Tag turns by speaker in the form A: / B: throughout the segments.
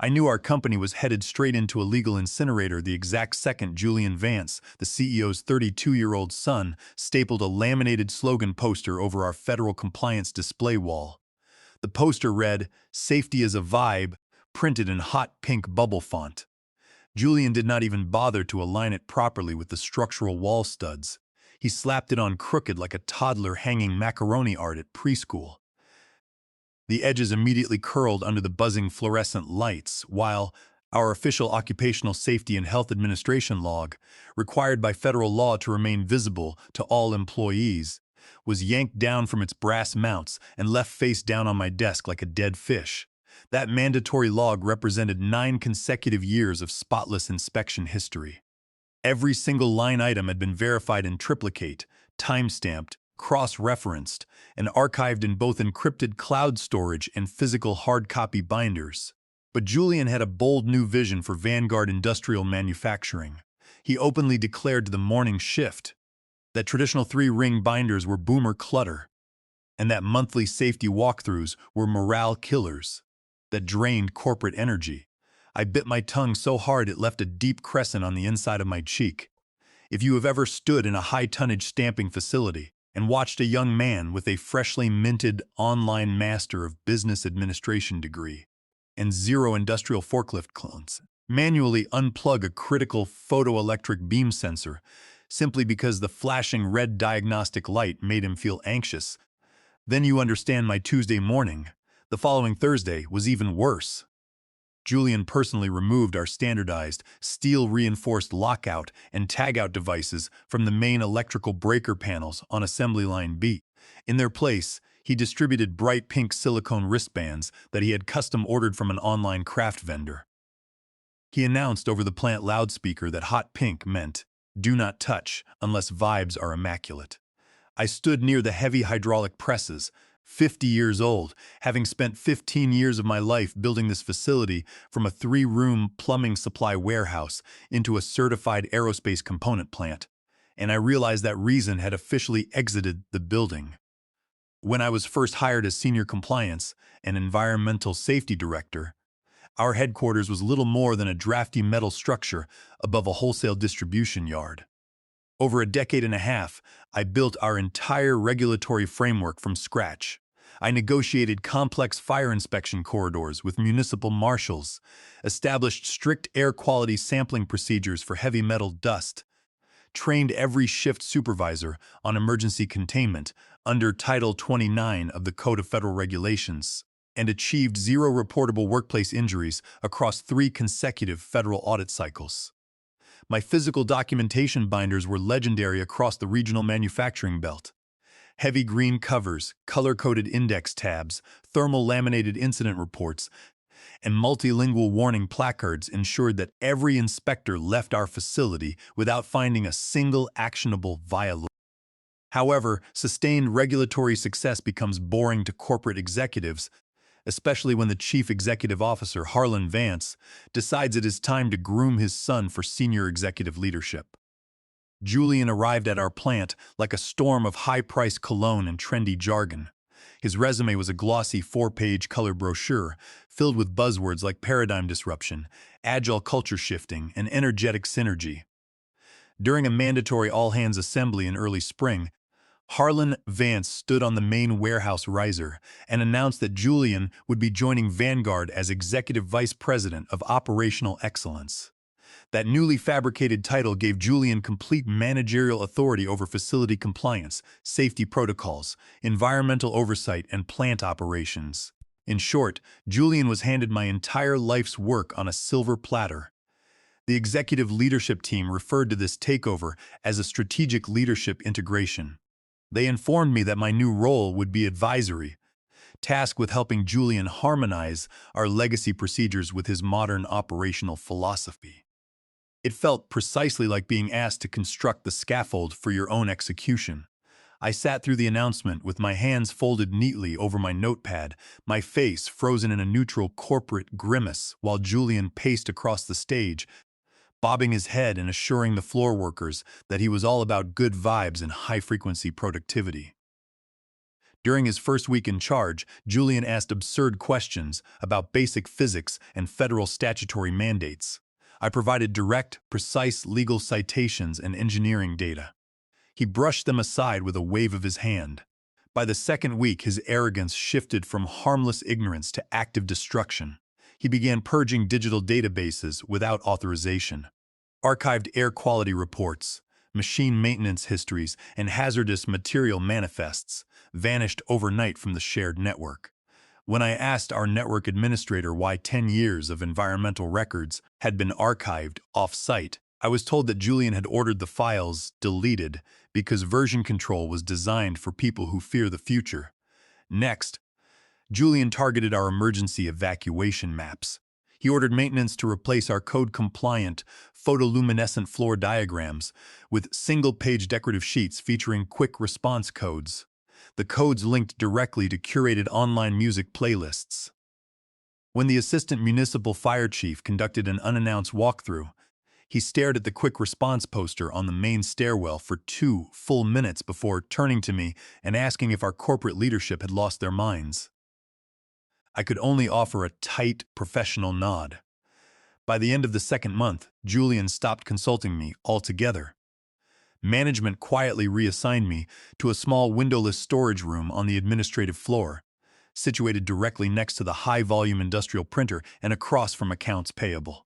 A: I knew our company was headed straight into a legal incinerator the exact second Julian Vance, the CEO's 32-year-old son, stapled a laminated slogan poster over our federal compliance display wall. The poster read, "Safety is a vibe," printed in hot pink bubble font. Julian did not even bother to align it properly with the structural wall studs. He slapped it on crooked like a toddler hanging macaroni art at preschool. The edges immediately curled under the buzzing fluorescent lights, while our official Occupational Safety and Health Administration log, required by federal law to remain visible to all employees, was yanked down from its brass mounts and left face down on my desk like a dead fish. That mandatory log represented 9 consecutive years of spotless inspection history. Every single line item had been verified in triplicate, time-stamped, cross-referenced, and archived in both encrypted cloud storage and physical hard copy binders. But Julian had a bold new vision for Vanguard industrial manufacturing. He openly declared to the morning shift that traditional 3-ring binders were boomer clutter, and that monthly safety walkthroughs were morale killers that drained corporate energy. I bit my tongue so hard it left a deep crescent on the inside of my cheek. If you have ever stood in a high-tonnage stamping facility and watched a young man with a freshly minted online Master of Business Administration degree and 0 industrial forklift clones manually unplug a critical photoelectric beam sensor simply because the flashing red diagnostic light made him feel anxious, then you understand my Tuesday morning. The following Thursday was even worse. Julian personally removed our standardized, steel-reinforced lockout and tagout devices from the main electrical breaker panels on assembly line B. In their place, he distributed bright pink silicone wristbands that he had custom-ordered from an online craft vendor. He announced over the plant loudspeaker that hot pink meant, "Do not touch unless vibes are immaculate." I stood near the heavy hydraulic presses, 50 years old, having spent 15 years of my life building this facility from a 3-room plumbing supply warehouse into a certified aerospace component plant, and I realized that reason had officially exited the building. When I was first hired as Senior Compliance and Environmental Safety Director, our headquarters was little more than a drafty metal structure above a wholesale distribution yard. Over a decade and a half, I built our entire regulatory framework from scratch. I negotiated complex fire inspection corridors with municipal marshals, established strict air quality sampling procedures for heavy metal dust, trained every shift supervisor on emergency containment under Title 29 of the Code of Federal Regulations, and achieved 0 reportable workplace injuries across 3 consecutive federal audit cycles. My physical documentation binders were legendary across the regional manufacturing belt. Heavy green covers, color-coded index tabs, thermal laminated incident reports, and multilingual warning placards ensured that every inspector left our facility without finding a single actionable violation. However, sustained regulatory success becomes boring to corporate executives, especially when the Chief Executive Officer, Harlan Vance, decides it is time to groom his son for senior executive leadership. Julian arrived at our plant like a storm of high-priced cologne and trendy jargon. His resume was a glossy 4-page color brochure filled with buzzwords like paradigm disruption, agile culture shifting, and energetic synergy. During a mandatory all-hands assembly in early spring, Harlan Vance stood on the main warehouse riser and announced that Julian would be joining Vanguard as Executive Vice President of Operational Excellence. That newly fabricated title gave Julian complete managerial authority over facility compliance, safety protocols, environmental oversight, and plant operations. In short, Julian was handed my entire life's work on a silver platter. The executive leadership team referred to this takeover as a strategic leadership integration. They informed me that my new role would be advisory, tasked with helping Julian harmonize our legacy procedures with his modern operational philosophy. It felt precisely like being asked to construct the scaffold for your own execution. I sat through the announcement with my hands folded neatly over my notepad, my face frozen in a neutral corporate grimace while Julian paced across the stage, bobbing his head and assuring the floor workers that he was all about good vibes and high-frequency productivity. During his first week in charge, Julian asked absurd questions about basic physics and federal statutory mandates. I provided direct, precise legal citations and engineering data. He brushed them aside with a wave of his hand. By the second week, his arrogance shifted from harmless ignorance to active destruction. He began purging digital databases without authorization. Archived air quality reports, machine maintenance histories, and hazardous material manifests vanished overnight from the shared network. When I asked our network administrator why 10 years of environmental records had been archived off-site, I was told that Julian had ordered the files deleted because version control was designed for people who fear the future. Next, Julian targeted our emergency evacuation maps. He ordered maintenance to replace our code-compliant, photoluminescent floor diagrams with single-page decorative sheets featuring quick response codes. The codes linked directly to curated online music playlists. When the assistant municipal fire chief conducted an unannounced walkthrough, he stared at the quick response poster on the main stairwell for 2 full minutes before turning to me and asking if our corporate leadership had lost their minds. I could only offer a tight, professional nod. By the end of the second month, Julian stopped consulting me altogether. Management quietly reassigned me to a small windowless storage room on the administrative floor, situated directly next to the high-volume industrial printer and across from accounts payable.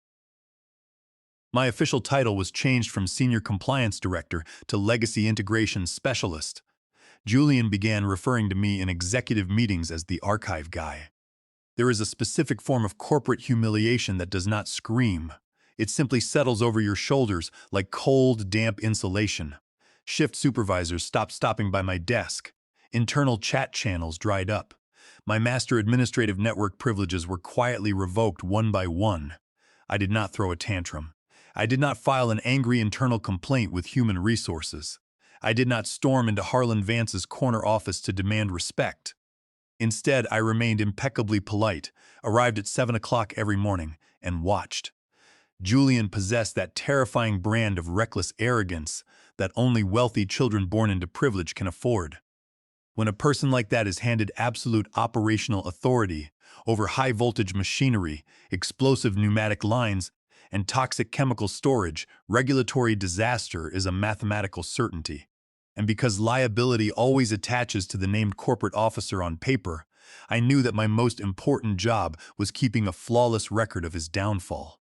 A: My official title was changed from Senior Compliance Director to Legacy Integration Specialist. Julian began referring to me in executive meetings as the archive guy. There is a specific form of corporate humiliation that does not scream. It simply settles over your shoulders like cold, damp insulation. Shift supervisors stopped stopping by my desk. Internal chat channels dried up. My master administrative network privileges were quietly revoked one by one. I did not throw a tantrum. I did not file an angry internal complaint with human resources. I did not storm into Harlan Vance's corner office to demand respect. Instead, I remained impeccably polite, arrived at 7 o'clock every morning, and watched. Julian possessed that terrifying brand of reckless arrogance that only wealthy children born into privilege can afford. When a person like that is handed absolute operational authority over high-voltage machinery, explosive pneumatic lines, and toxic chemical storage, regulatory disaster is a mathematical certainty. And because liability always attaches to the named corporate officer on paper, I knew that my most important job was keeping a flawless record of his downfall.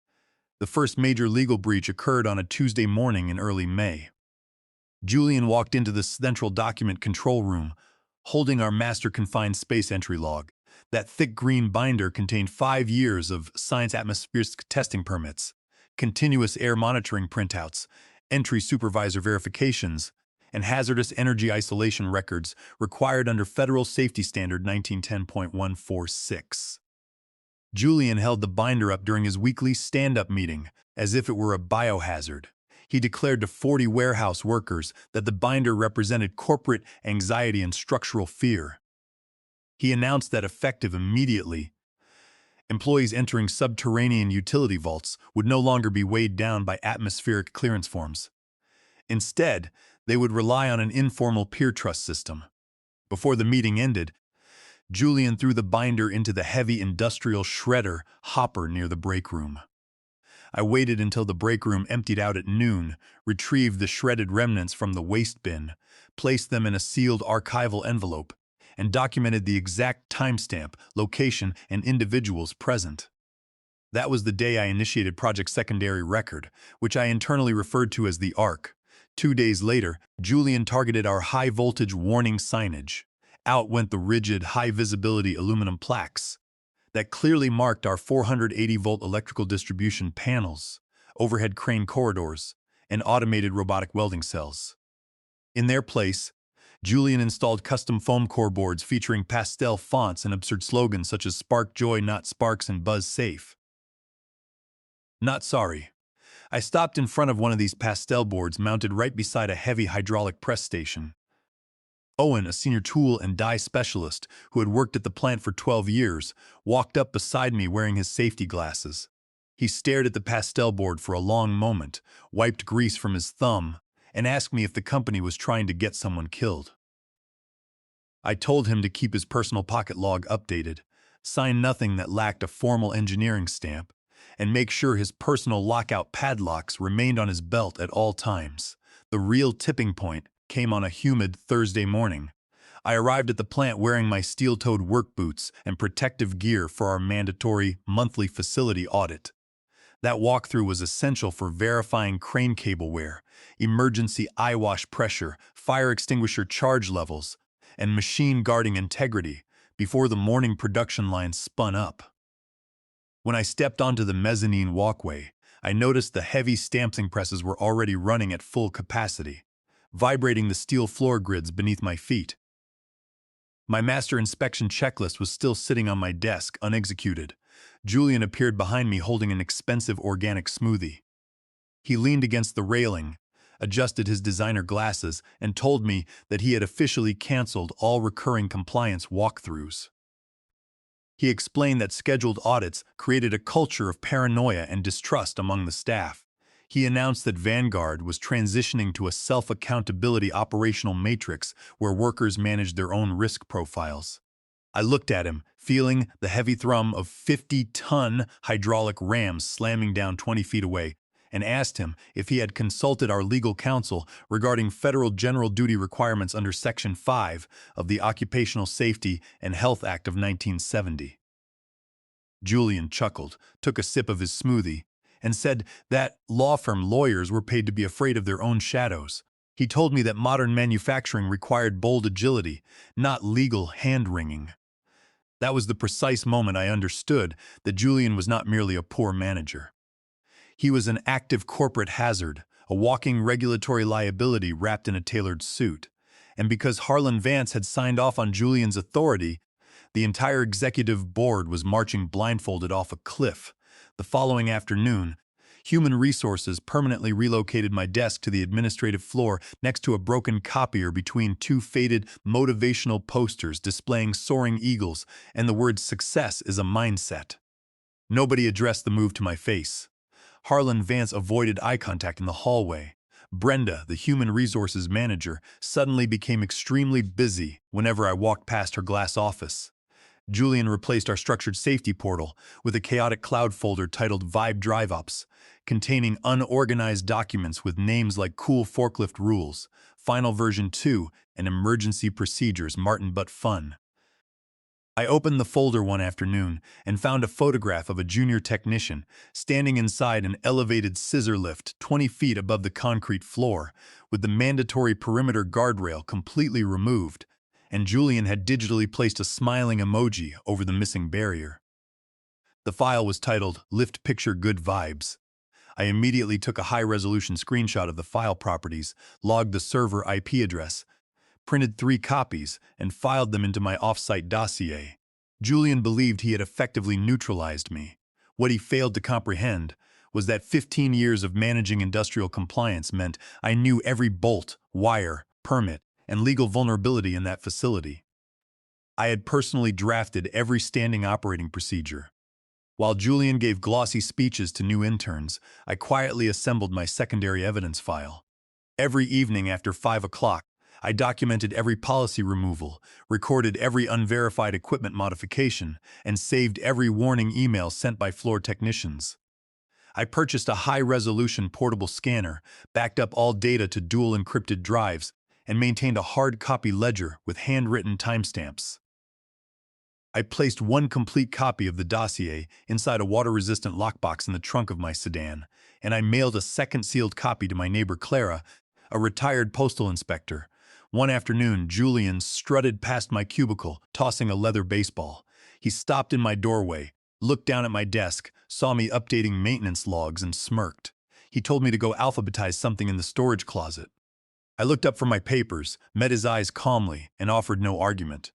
A: The first major legal breach occurred on a Tuesday morning in early May. Julian walked into the central document control room, holding our master confined space entry log. That thick green binder contained 5 years of science atmospheric testing permits, continuous air monitoring printouts, entry supervisor verifications, and hazardous energy isolation records required under Federal Safety Standard 1910.146. Julian held the binder up during his weekly stand-up meeting, as if it were a biohazard. He declared to 40 warehouse workers that the binder represented corporate anxiety and structural fear. He announced that effective immediately, employees entering subterranean utility vaults would no longer be weighed down by atmospheric clearance forms. Instead, they would rely on an informal peer trust system. Before the meeting ended, Julian threw the binder into the heavy industrial shredder hopper near the break room. I waited until the break room emptied out at noon, retrieved the shredded remnants from the waste bin, placed them in a sealed archival envelope, and documented the exact timestamp, location, and individuals present. That was the day I initiated Project Secondary Record, which I internally referred to as the ARC. 2 days later, Julian targeted our high-voltage warning signage. Out went the rigid, high-visibility aluminum plaques that clearly marked our 480-volt electrical distribution panels, overhead crane corridors, and automated robotic welding cells. In their place, Julian installed custom foam core boards featuring pastel fonts and absurd slogans such as "Spark Joy, Not Sparks," and "Buzz Safe." Not sorry. I stopped in front of one of these pastel boards mounted right beside a heavy hydraulic press station. Owen, a senior tool and die specialist who had worked at the plant for 12 years, walked up beside me wearing his safety glasses. He stared at the pastel board for a long moment, wiped grease from his thumb, and asked me if the company was trying to get someone killed. I told him to keep his personal pocket log updated, sign nothing that lacked a formal engineering stamp, and make sure his personal lockout padlocks remained on his belt at all times. The real tipping point came on a humid Thursday morning. I arrived at the plant wearing my steel-toed work boots and protective gear for our mandatory monthly facility audit. That walkthrough was essential for verifying crane cable wear, emergency eye wash pressure, fire extinguisher charge levels, and machine guarding integrity before the morning production line spun up. When I stepped onto the mezzanine walkway, I noticed the heavy stamping presses were already running at full capacity, vibrating the steel floor grids beneath my feet. My master inspection checklist was still sitting on my desk, unexecuted. Julian appeared behind me holding an expensive organic smoothie. He leaned against the railing, adjusted his designer glasses, and told me that he had officially canceled all recurring compliance walkthroughs. He explained that scheduled audits created a culture of paranoia and distrust among the staff. He announced that Vanguard was transitioning to a self-accountability operational matrix where workers managed their own risk profiles. I looked at him, feeling the heavy thrum of 50-ton hydraulic rams slamming down 20 feet away, and asked him if he had consulted our legal counsel regarding federal general duty requirements under Section 5 of the Occupational Safety and Health Act of 1970. Julian chuckled, took a sip of his smoothie, and said that law firm lawyers were paid to be afraid of their own shadows. He told me that modern manufacturing required bold agility, not legal hand-wringing. That was the precise moment I understood that Julian was not merely a poor manager. He was an active corporate hazard, a walking regulatory liability wrapped in a tailored suit. And because Harlan Vance had signed off on Julian's authority, the entire executive board was marching blindfolded off a cliff. The following afternoon, Human Resources permanently relocated my desk to the administrative floor next to a broken copier between two faded motivational posters displaying soaring eagles and the word "success is a mindset." Nobody addressed the move to my face. Harlan Vance avoided eye contact in the hallway. Brenda, the Human Resources manager, suddenly became extremely busy whenever I walked past her glass office. Julian replaced our structured safety portal with a chaotic cloud folder titled Vibe Drive-Ups, containing unorganized documents with names like Cool Forklift Rules, Final Version 2, and Emergency Procedures Martin but Fun. I opened the folder one afternoon and found a photograph of a junior technician standing inside an elevated scissor lift 20 feet above the concrete floor, with the mandatory perimeter guardrail completely removed, and Julian had digitally placed a smiling emoji over the missing barrier. The file was titled Lift Picture Good Vibes. I immediately took a high-resolution screenshot of the file properties, logged the server IP address, printed 3 copies, and filed them into my off-site dossier. Julian believed he had effectively neutralized me. What he failed to comprehend was that 15 years of managing industrial compliance meant I knew every bolt, wire, permit, and legal vulnerability in that facility. I had personally drafted every standing operating procedure. While Julian gave glossy speeches to new interns, I quietly assembled my secondary evidence file. Every evening after 5 o'clock, I documented every policy removal, recorded every unverified equipment modification, and saved every warning email sent by floor technicians. I purchased a high-resolution portable scanner, backed up all data to dual encrypted drives, and maintained a hard copy ledger with handwritten timestamps. I placed 1 complete copy of the dossier inside a water-resistant lockbox in the trunk of my sedan, and I mailed a second sealed copy to my neighbor Clara, a retired postal inspector. One afternoon, Julian strutted past my cubicle, tossing a leather baseball. He stopped in my doorway, looked down at my desk, saw me updating maintenance logs, and smirked. He told me to go alphabetize something in the storage closet. I looked up from my papers, met his eyes calmly, and offered no argument.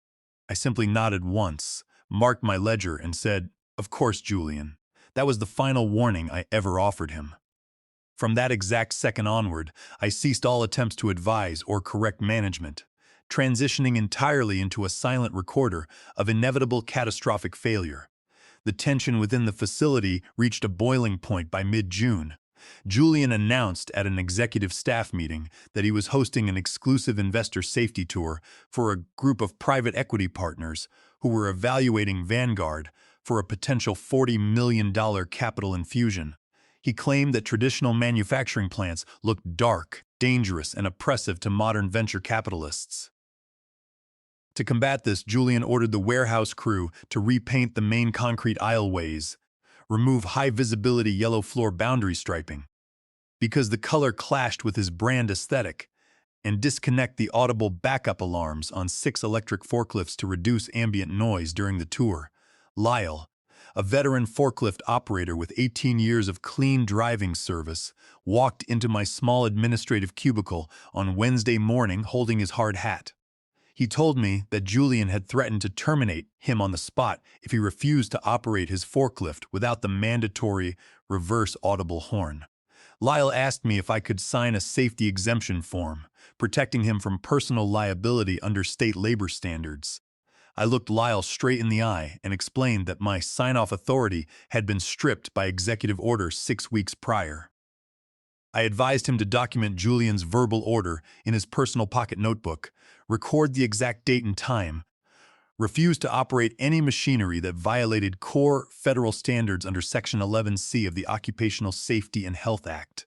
A: I simply nodded once, marked my ledger, and said, "Of course, Julian." That was the final warning I ever offered him. From that exact second onward, I ceased all attempts to advise or correct management, transitioning entirely into a silent recorder of inevitable catastrophic failure. The tension within the facility reached a boiling point by mid-June. Julian announced at an executive staff meeting that he was hosting an exclusive investor safety tour for a group of private equity partners who were evaluating Vanguard for a potential $40 million capital infusion. He claimed that traditional manufacturing plants looked dark, dangerous, and oppressive to modern venture capitalists. To combat this, Julian ordered the warehouse crew to repaint the main concrete aisleways, remove high-visibility yellow floor boundary striping, because the color clashed with his brand aesthetic, and disconnect the audible backup alarms on 6 electric forklifts to reduce ambient noise during the tour. Lyle, a veteran forklift operator with 18 years of clean driving service, walked into my small administrative cubicle on Wednesday morning holding his hard hat. He told me that Julian had threatened to terminate him on the spot if he refused to operate his forklift without the mandatory reverse audible horn. Lyle asked me if I could sign a safety exemption form, protecting him from personal liability under state labor standards. I looked Lyle straight in the eye and explained that my sign-off authority had been stripped by executive order 6 weeks prior. I advised him to document Julian's verbal order in his personal pocket notebook, record the exact date and time, refuse to operate any machinery that violated core federal standards under Section 11C of the Occupational Safety and Health Act,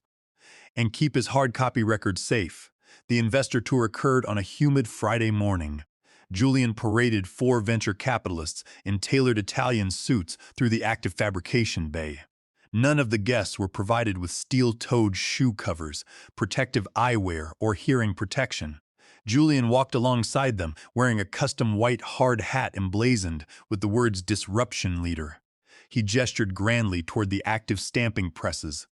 A: and keep his hard copy record safe. The investor tour occurred on a humid Friday morning. Julian paraded 4 venture capitalists in tailored Italian suits through the active fabrication bay. None of the guests were provided with steel-toed shoe covers, protective eyewear, or hearing protection. Julian walked alongside them, wearing a custom white hard hat emblazoned with the words "Disruption Leader." He gestured grandly toward the active stamping presses,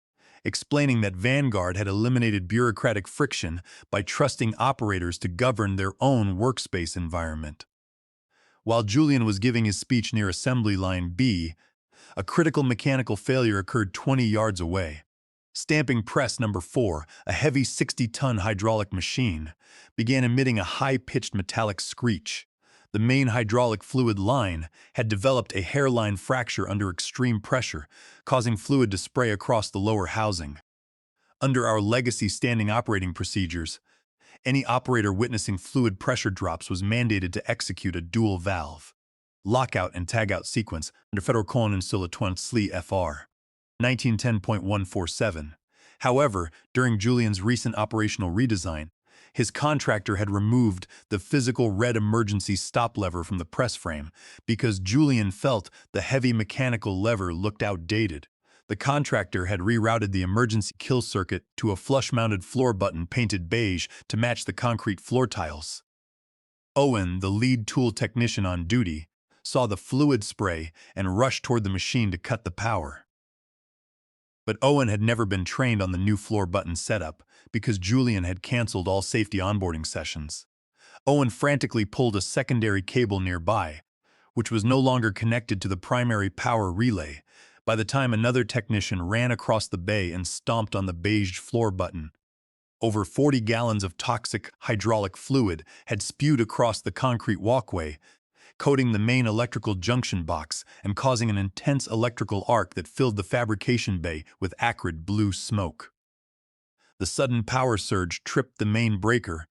A: explaining that Vanguard had eliminated bureaucratic friction by trusting operators to govern their own workspace environment. While Julian was giving his speech near Assembly Line B, a critical mechanical failure occurred 20 yards away. Stamping press number 4, a heavy 60-ton hydraulic machine, began emitting a high-pitched metallic screech. The main hydraulic fluid line had developed a hairline fracture under extreme pressure, causing fluid to spray across the lower housing. Under our legacy standing operating procedures, any operator witnessing fluid pressure drops was mandated to execute a dual valve lockout and tagout sequence under Federal Colon and Silatuan SLE FR 1910.147. However, during Julian's recent operational redesign, his contractor had removed the physical red emergency stop lever from the press frame because Julian felt the heavy mechanical lever looked outdated. The contractor had rerouted the emergency kill circuit to a flush-mounted floor button painted beige to match the concrete floor tiles. Owen, the lead tool technician on duty, saw the fluid spray and rushed toward the machine to cut the power. But Owen had never been trained on the new floor button setup because Julian had canceled all safety onboarding sessions. Owen frantically pulled a secondary cable nearby, which was no longer connected to the primary power relay, by the time another technician ran across the bay and stomped on the beige floor button. Over 40 gallons of toxic hydraulic fluid had spewed across the concrete walkway, coating the main electrical junction box and causing an intense electrical arc that filled the fabrication bay with acrid blue smoke. The sudden power surge tripped the main breaker,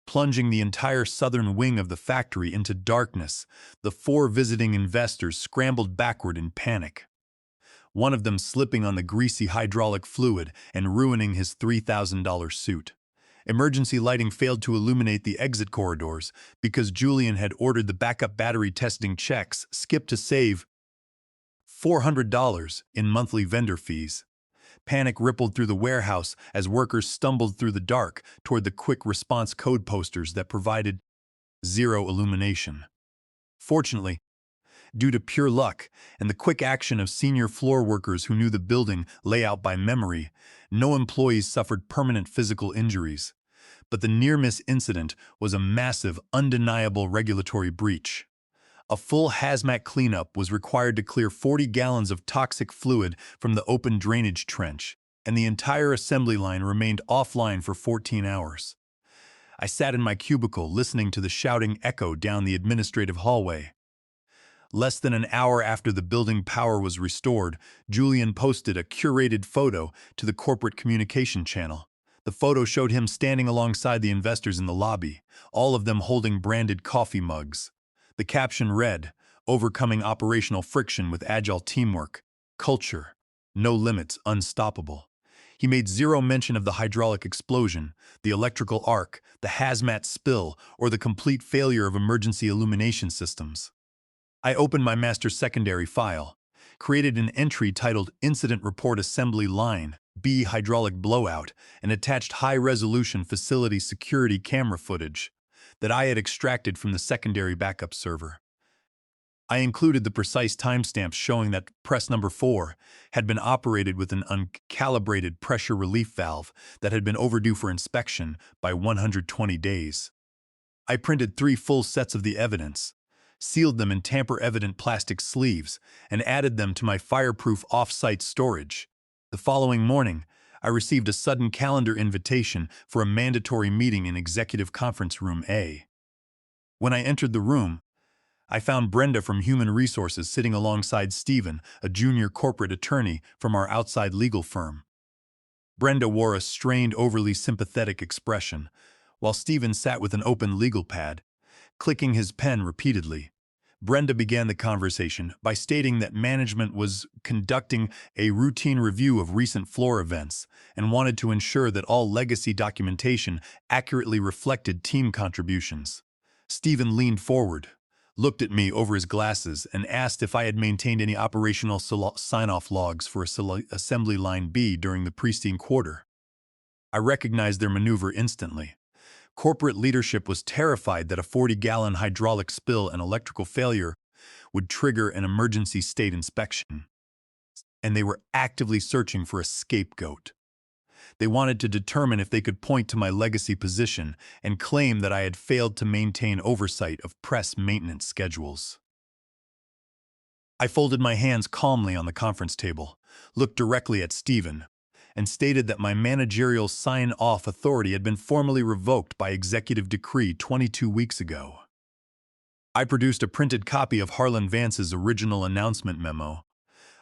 A: plunging the entire southern wing of the factory into darkness. The 4 visiting investors scrambled backward in panic, one of them slipping on the greasy hydraulic fluid and ruining his $3,000 suit. Emergency lighting failed to illuminate the exit corridors because Julian had ordered the backup battery testing checks skipped to save $400 in monthly vendor fees. Panic rippled through the warehouse as workers stumbled through the dark toward the quick response code posters that provided zero illumination. Fortunately, due to pure luck and the quick action of senior floor workers who knew the building layout by memory, no employees suffered permanent physical injuries. But the near-miss incident was a massive, undeniable regulatory breach. A full hazmat cleanup was required to clear 40 gallons of toxic fluid from the open drainage trench, and the entire assembly line remained offline for 14 hours. I sat in my cubicle listening to the shouting echo down the administrative hallway. Less than an hour after the building power was restored, Julian posted a curated photo to the corporate communication channel. The photo showed him standing alongside the investors in the lobby, all of them holding branded coffee mugs. The caption read, "Overcoming operational friction with agile teamwork. Culture. No limits, unstoppable." He made zero mention of the hydraulic explosion, the electrical arc, the hazmat spill, or the complete failure of emergency illumination systems. I opened my master secondary file, created an entry titled Incident Report Assembly Line, B Hydraulic Blowout, and attached high-resolution facility security camera footage that I had extracted from the secondary backup server. I included the precise timestamps showing that press number 4 had been operated with an uncalibrated pressure relief valve that had been overdue for inspection by 120 days. I printed 3 full sets of the evidence, sealed them in tamper-evident plastic sleeves, and added them to my fireproof off-site storage. The following morning, I received a sudden calendar invitation for a mandatory meeting in Executive Conference Room A. When I entered the room, I found Brenda from Human Resources sitting alongside Stephen, a junior corporate attorney from our outside legal firm. Brenda wore a strained, overly sympathetic expression, while Stephen sat with an open legal pad, clicking his pen repeatedly. Brenda began the conversation by stating that management was conducting a routine review of recent floor events and wanted to ensure that all legacy documentation accurately reflected team contributions. Stephen leaned forward, looked at me over his glasses, and asked if I had maintained any operational sign-off logs for Assembly Line B during the preceding quarter. I recognized their maneuver instantly. Corporate leadership was terrified that a 40-gallon hydraulic spill and electrical failure would trigger an emergency state inspection, and they were actively searching for a scapegoat. They wanted to determine if they could point to my legacy position and claim that I had failed to maintain oversight of press maintenance schedules. I folded my hands calmly on the conference table, looked directly at Stephen, and stated that my managerial sign-off authority had been formally revoked by Executive Decree 22 weeks ago. I produced a printed copy of Harlan Vance's original announcement memo,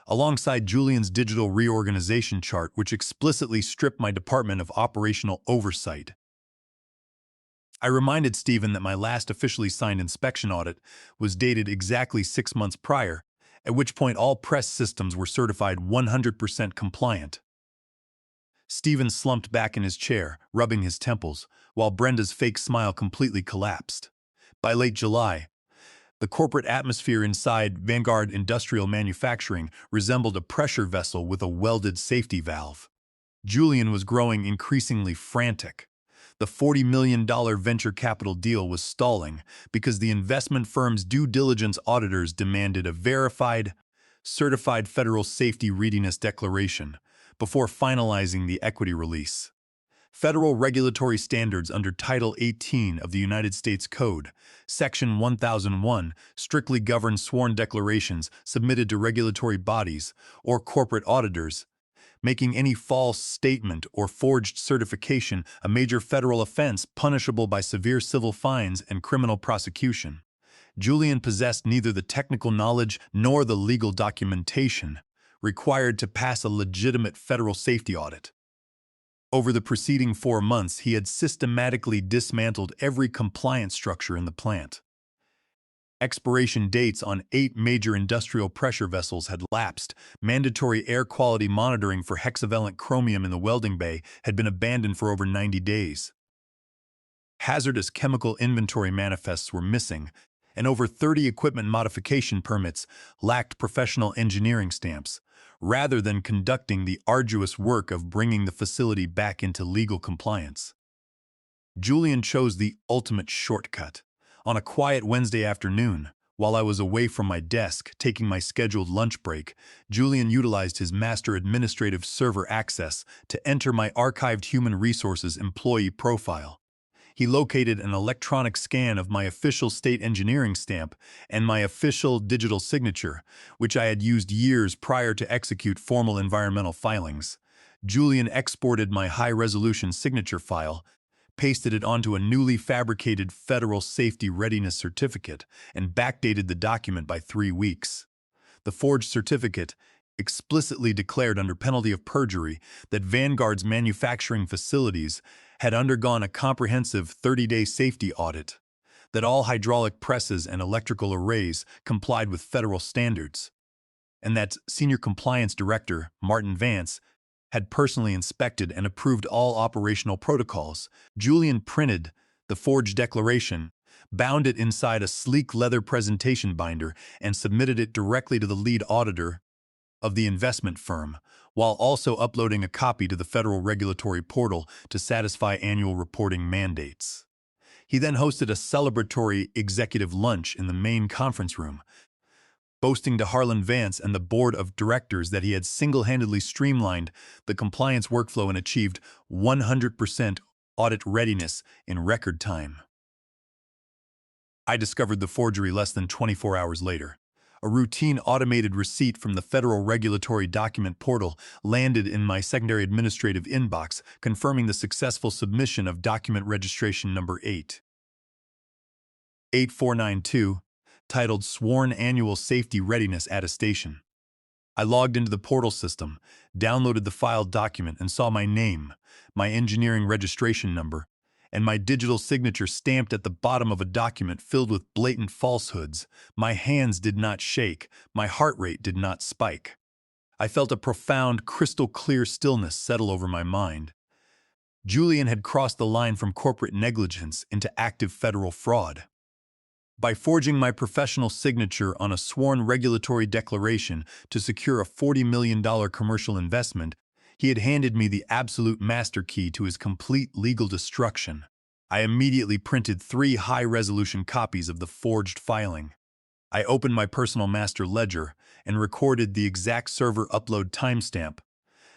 A: alongside Julian's digital reorganization chart, which explicitly stripped my department of operational oversight. I reminded Stephen that my last officially signed inspection audit was dated exactly 6 months prior, at which point all press systems were certified 100% compliant. Stephen slumped back in his chair, rubbing his temples, while Brenda's fake smile completely collapsed. By late July, the corporate atmosphere inside Vanguard Industrial Manufacturing resembled a pressure vessel with a welded safety valve. Julian was growing increasingly frantic. The $40 million venture capital deal was stalling because the investment firm's due diligence auditors demanded a verified, certified federal safety readiness declaration before finalizing the equity release. Federal regulatory standards under Title 18 of the United States Code, Section 1001, strictly govern sworn declarations submitted to regulatory bodies or corporate auditors, making any false statement or forged certification a major federal offense punishable by severe civil fines and criminal prosecution. Julian possessed neither the technical knowledge nor the legal documentation required to pass a legitimate federal safety audit. Over the preceding 4 months, he had systematically dismantled every compliance structure in the plant. Expiration dates on 8 major industrial pressure vessels had lapsed. Mandatory air quality monitoring for hexavalent chromium in the welding bay had been abandoned for over 90 days. Hazardous chemical inventory manifests were missing, and over 30 equipment modification permits lacked professional engineering stamps, rather than conducting the arduous work of bringing the facility back into legal compliance. Julian chose the ultimate shortcut. On a quiet Wednesday afternoon, while I was away from my desk taking my scheduled lunch break, Julian utilized his master administrative server access to enter my archived Human Resources employee profile. He located an electronic scan of my official state engineering stamp and my official digital signature, which I had used years prior to execute formal environmental filings. Julian exported my high-resolution signature file, pasted it onto a newly fabricated Federal Safety Readiness Certificate, and backdated the document by 3 weeks. The forged certificate explicitly declared under penalty of perjury that Vanguard's manufacturing facilities had undergone a comprehensive 30-day safety audit, that all hydraulic presses and electrical arrays complied with federal standards, and that Senior Compliance Director Martin Vance had personally inspected and approved all operational protocols. Julian printed the forged declaration, bound it inside a sleek leather presentation binder, and submitted it directly to the lead auditor of the investment firm, while also uploading a copy to the federal regulatory portal to satisfy annual reporting mandates. He then hosted a celebratory executive lunch in the main conference room, boasting to Harlan Vance and the board of directors that he had single-handedly streamlined the compliance workflow and achieved 100% audit readiness in record time. I discovered the forgery less than 24 hours later. A routine automated receipt from the Federal Regulatory Document Portal landed in my secondary administrative inbox, confirming the successful submission of document registration number 8492, titled Sworn Annual Safety Readiness Attestation. I logged into the portal system, downloaded the filed document, and saw my name, my engineering registration number, and my digital signature stamped at the bottom of a document filled with blatant falsehoods. My hands did not shake, my heart rate did not spike. I felt a profound, crystal-clear stillness settle over my mind. Julian had crossed the line from corporate negligence into active federal fraud. By forging my professional signature on a sworn regulatory declaration to secure a $40 million commercial investment, he had handed me the absolute master key to his complete legal destruction. I immediately printed 3 high-resolution copies of the forged filing. I opened my personal master ledger and recorded the exact server upload timestamp,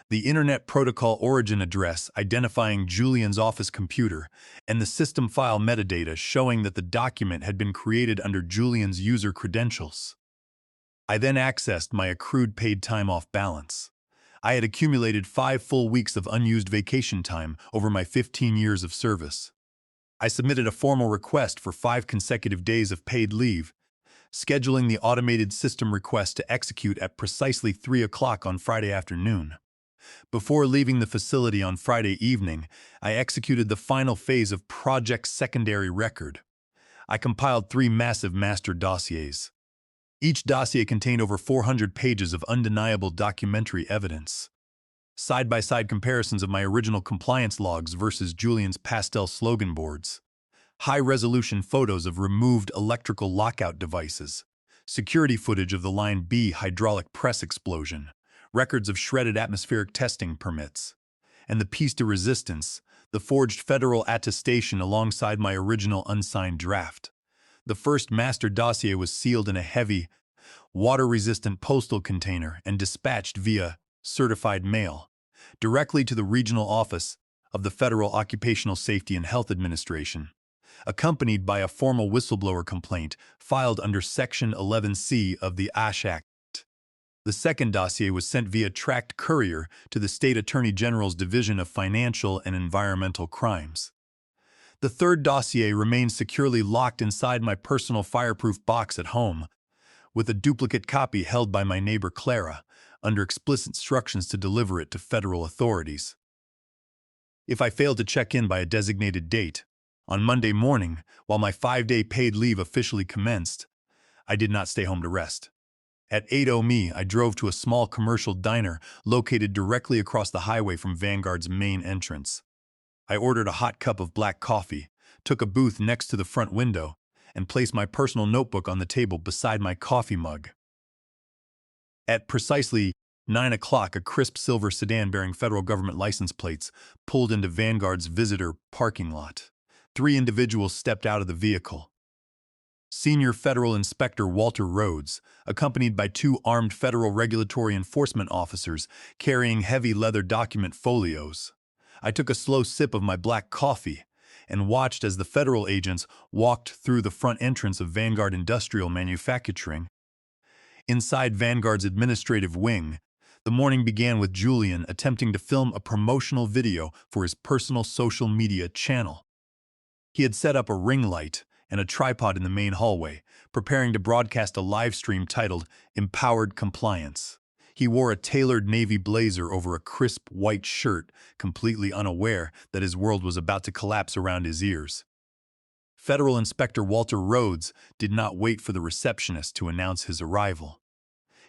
A: the Internet Protocol origin address identifying Julian's office computer, and the system file metadata showing that the document had been created under Julian's user credentials. I then accessed my accrued paid time off balance. I had accumulated 5 full weeks of unused vacation time over my 15 years of service. I submitted a formal request for 5 consecutive days of paid leave, scheduling the automated system request to execute at precisely 3 o'clock on Friday afternoon. Before leaving the facility on Friday evening, I executed the final phase of Project Secondary Record. I compiled 3 massive master dossiers. Each dossier contained over 400 pages of undeniable documentary evidence. Side-by-side comparisons of my original compliance logs versus Julian's pastel slogan boards. High-resolution photos of removed electrical lockout devices. Security footage of the Line B hydraulic press explosion. Records of shredded atmospheric testing permits, and the piece de resistance, the forged federal attestation alongside my original unsigned draft. The first master dossier was sealed in a heavy, water-resistant postal container and dispatched via certified mail directly to the regional office of the Federal Occupational Safety and Health Administration, accompanied by a formal whistleblower complaint filed under Section 11C of the ASH Act. The second dossier was sent via tracked courier to the State Attorney General's Division of Financial and Environmental Crimes. The third dossier remained securely locked inside my personal fireproof box at home, with a duplicate copy held by my neighbor Clara, under explicit instructions to deliver it to federal authorities. If I failed to check in by a designated date, on Monday morning, while my 5-day paid leave officially commenced, I did not stay home to rest. At 8:00 m, I drove to a small commercial diner located directly across the highway from Vanguard's main entrance. I ordered a hot cup of black coffee, took a booth next to the front window, and placed my personal notebook on the table beside my coffee mug. At precisely 9 o'clock, a crisp silver sedan bearing federal government license plates pulled into Vanguard's visitor parking lot. 3 individuals stepped out of the vehicle. Senior Federal Inspector Walter Rhodes, accompanied by 2 armed federal regulatory enforcement officers carrying heavy leather document folios. I took a slow sip of my black coffee and watched as the federal agents walked through the front entrance of Vanguard Industrial Manufacturing. Inside Vanguard's administrative wing, the morning began with Julian attempting to film a promotional video for his personal social media channel. He had set up a ring light and a tripod in the main hallway, preparing to broadcast a live stream titled Empowered Compliance. He wore a tailored navy blazer over a crisp white shirt, completely unaware that his world was about to collapse around his ears. Federal Inspector Walter Rhodes did not wait for the receptionist to announce his arrival.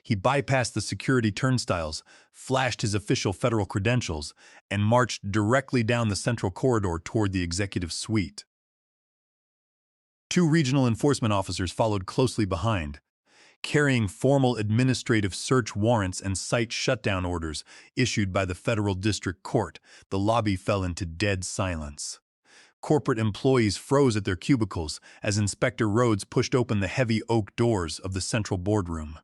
A: He bypassed the security turnstiles, flashed his official federal credentials, and marched directly down the central corridor toward the executive suite. Two regional enforcement officers followed closely behind, carrying formal administrative search warrants and site shutdown orders issued by the federal district court. The lobby fell into dead silence. Corporate employees froze at their cubicles as Inspector Rhodes pushed open the heavy oak doors of the central boardroom.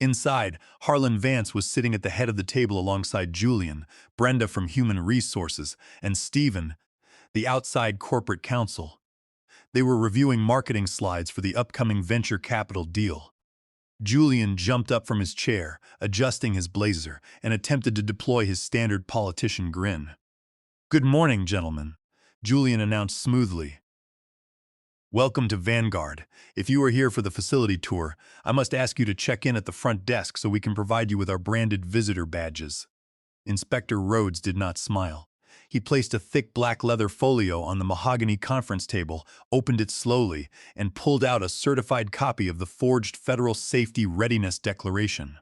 A: Inside, Harlan Vance was sitting at the head of the table alongside Julian, Brenda from Human Resources, and Stephen, the outside corporate counsel. They were reviewing marketing slides for the upcoming venture capital deal. Julian jumped up from his chair, adjusting his blazer, and attempted to deploy his standard politician grin. "Good morning, gentlemen," Julian announced smoothly. "Welcome to Vanguard. If you are here for the facility tour, I must ask you to check in at the front desk so we can provide you with our branded visitor badges." Inspector Rhodes did not smile. He placed a thick black leather folio on the mahogany conference table, opened it slowly, and pulled out a certified copy of the forged Federal Safety Readiness Declaration.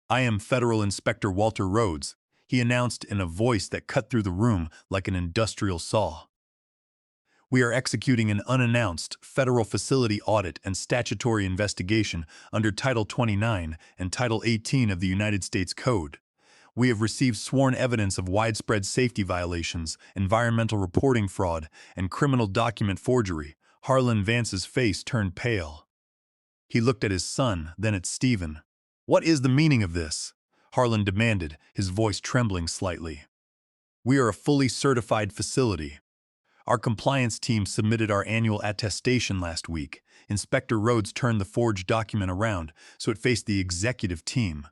A: "I am Federal Inspector Walter Rhodes," he announced in a voice that cut through the room like an industrial saw. "We are executing an unannounced federal facility audit and statutory investigation under Title 29 and Title 18 of the United States Code. We have received sworn evidence of widespread safety violations, environmental reporting fraud, and criminal document forgery." Harlan Vance's face turned pale. He looked at his son, then at Stephen. "What is the meaning of this?" Harlan demanded, his voice trembling slightly. "We are a fully certified facility. Our compliance team submitted our annual attestation last week." Inspector Rhodes turned the forged document around so it faced the executive team.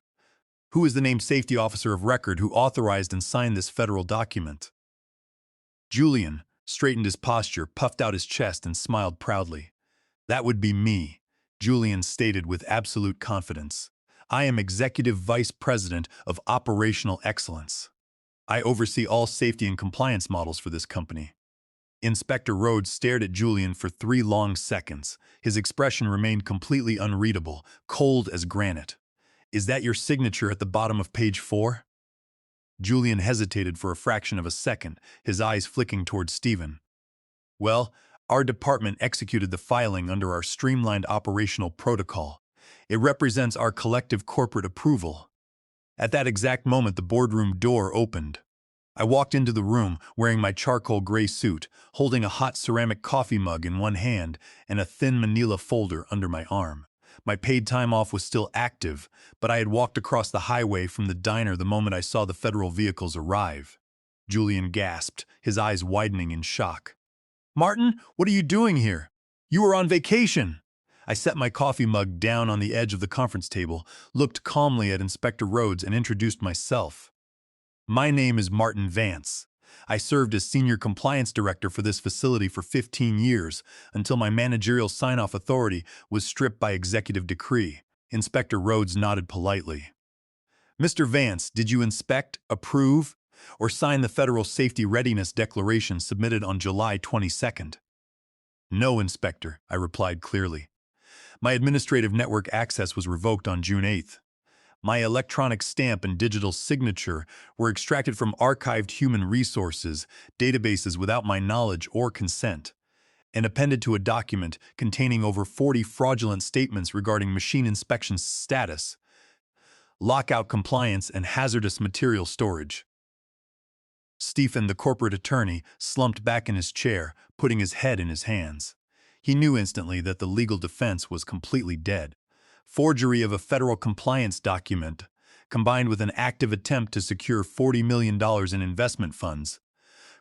A: "Who is the named safety officer of record who authorized and signed this federal document?" Julian straightened his posture, puffed out his chest, and smiled proudly. "That would be me," Julian stated with absolute confidence. "I am Executive Vice President of Operational Excellence. I oversee all safety and compliance models for this company." Inspector Rhodes stared at Julian for 3 long seconds. His expression remained completely unreadable, cold as granite. "Is that your signature at the bottom of page 4? Julian hesitated for a fraction of a second, his eyes flicking toward Stephen. "Well, our department executed the filing under our streamlined operational protocol. It represents our collective corporate approval." At that exact moment, the boardroom door opened. I walked into the room wearing my charcoal gray suit, holding a hot ceramic coffee mug in one hand and a thin manila folder under my arm. My paid time off was still active, but I had walked across the highway from the diner the moment I saw the federal vehicles arrive. Julian gasped, his eyes widening in shock. "Martin, what are you doing here? You were on vacation!" I set my coffee mug down on the edge of the conference table, looked calmly at Inspector Rhodes, and introduced myself. "My name is Martin Vance. I served as Senior Compliance Director for this facility for 15 years, until my managerial sign-off authority was stripped by executive decree." Inspector Rhodes nodded politely. "Mr. Vance, did you inspect, approve, or sign the Federal Safety Readiness Declaration submitted on July 22nd? "No, Inspector," I replied clearly. "My administrative network access was revoked on June 8th. My electronic stamp and digital signature were extracted from archived human resources databases without my knowledge or consent, and appended to a document containing over 40 fraudulent statements regarding machine inspection status, lockout compliance, and hazardous material storage." Stephen, the corporate attorney, slumped back in his chair, putting his head in his hands. He knew instantly that the legal defense was completely dead. Forgery of a federal compliance document, combined with an active attempt to secure $40 million in investment funds,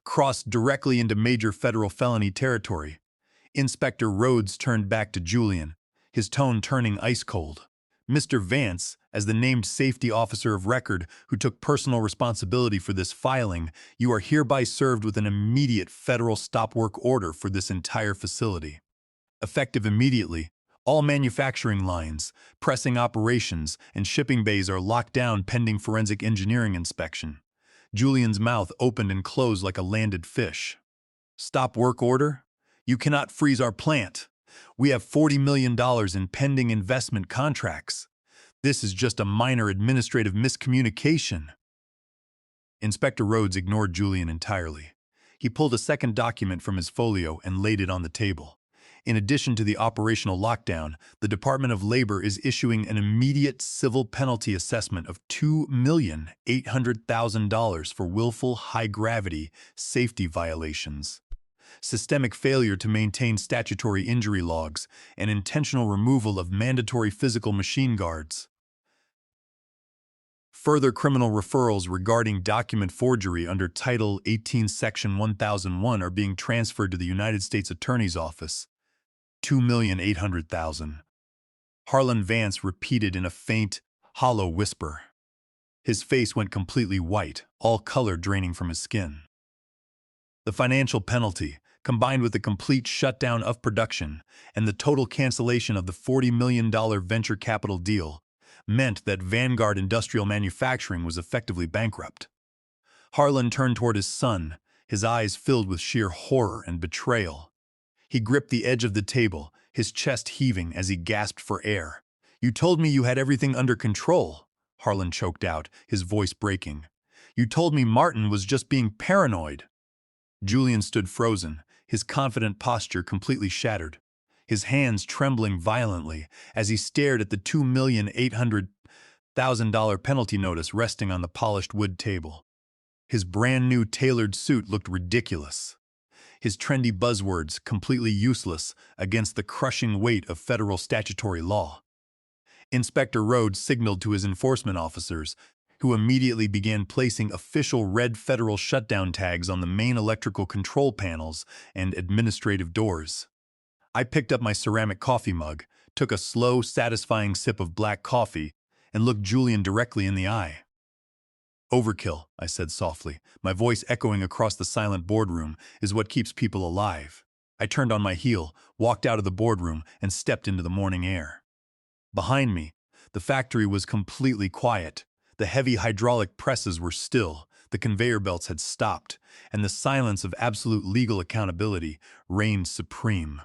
A: crossed directly into major federal felony territory. Inspector Rhodes turned back to Julian, his tone turning ice cold. Mr. Vance, as the named safety officer of record who took personal responsibility for this filing, you are hereby served with an immediate federal stop work order for this entire facility. Effective immediately, all manufacturing lines, pressing operations, and shipping bays are locked down pending forensic engineering inspection. Julian's mouth opened and closed like a landed fish. Stop work order? You cannot freeze our plant. We have $40 million in pending investment contracts. This is just a minor administrative miscommunication. Inspector Rhodes ignored Julian entirely. He pulled a second document from his folio and laid it on the table. In addition to the operational lockdown, the Department of Labor is issuing an immediate civil penalty assessment of $2,800,000 for willful high-gravity safety violations, systemic failure to maintain statutory injury logs, and intentional removal of mandatory physical machine guards. Further criminal referrals regarding document forgery under Title 18, Section 1001 are being transferred to the United States Attorney's Office. $2,800,000. Harlan Vance repeated in a faint, hollow whisper. His face went completely white, all color draining from his skin. The financial penalty, combined with the complete shutdown of production and the total cancellation of the $40 million venture capital deal, meant that Vanguard Industrial Manufacturing was effectively bankrupt. Harlan turned toward his son, his eyes filled with sheer horror and betrayal. He gripped the edge of the table, his chest heaving as he gasped for air. "You told me you had everything under control," Harlan choked out, his voice breaking. "You told me Martin was just being paranoid." Julian stood frozen, his confident posture completely shattered, his hands trembling violently as he stared at the $2,800,000 penalty notice resting on the polished wood table. His brand-new tailored suit looked ridiculous, his trendy buzzwords completely useless against the crushing weight of federal statutory law. Inspector Rhodes signaled to his enforcement officers, who immediately began placing official red federal shutdown tags on the main electrical control panels and administrative doors. I picked up my ceramic coffee mug, took a slow, satisfying sip of black coffee, and looked Julian directly in the eye. "Overkill," I said softly, my voice echoing across the silent boardroom, "is what keeps people alive." I turned on my heel, walked out of the boardroom, and stepped into the morning air. Behind me, the factory was completely quiet. The heavy hydraulic presses were still, the conveyor belts had stopped, and the silence of absolute legal accountability reigned supreme.